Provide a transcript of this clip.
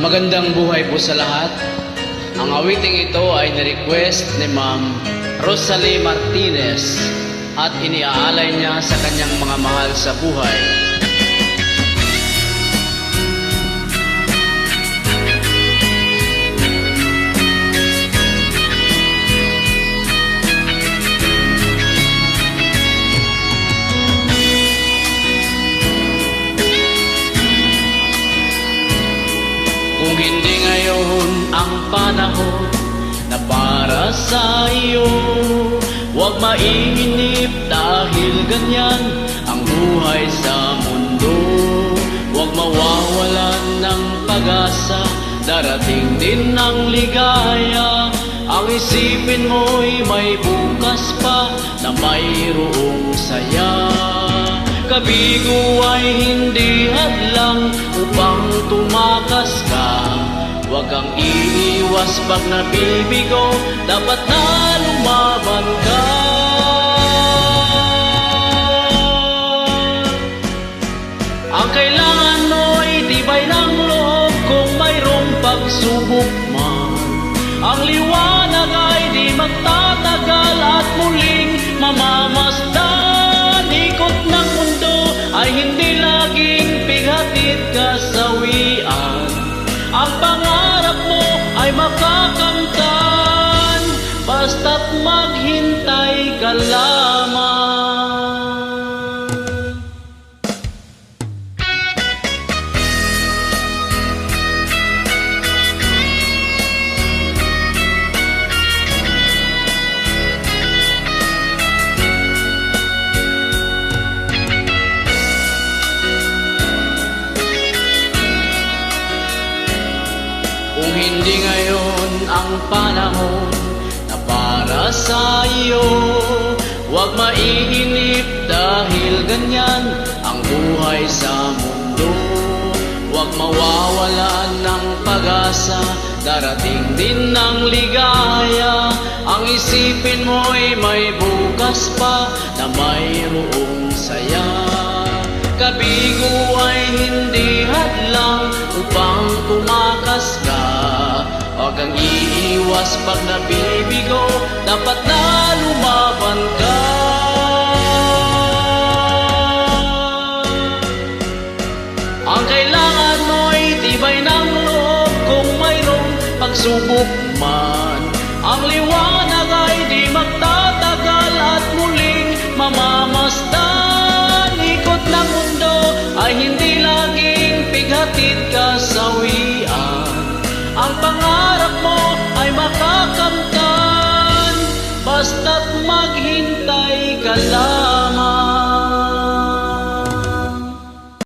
Magandang buhay po sa lahat. Ang awiting ito ay ni-request ni Ma'am Rosalie Martinez at iniaalay niya sa kanyang mga mahal sa buhay. Kung hindi ngayon ang panahon na para sa iyo, huwag mainip dahil ganyan ang buhay sa mundo. Huwag mawawalan ng pag-asa, darating din ang ligaya. Ang isipin mo'y may bukas pa na mayroong saya. Kabigo ay hindi hadlang upang tumakas ka. Huwag kang iiwas pag nabibigo, dapat na lumaban ka. Ang kailangan mo'y tibay ng loob kung mayroong pagsubok man. Ang liwanag ay di magtatagal at muling mamamasdan. Ikot ng mundo ay hindi laging bighatid kasawian. Ang pangarap mo ay makakamtan, basta't maghintay ka lamang. Kung hindi ngayon ang panahon na para sa iyo, huwag maiinip dahil ganyan ang buhay sa mundo. Huwag mawawalan ng pag-asa, darating din ang ligaya. Ang isipin mo'y may bukas pa na mayroong saya. Kabigo ay hindi hadlang upang tumakas ka. Huwag kang iiwas pag nabibigo, dapat na lumaban ka. Ang kailangan mo'y tibay ng loob kung mayroong pagsubok man. Ang liwanag ay di magtatagal at muling mamamasdan. Ikot ng mundo ay hindi laging bighatid kasawian. Ang pangarap mo ay makakamtan, basta't maghintay ka lang.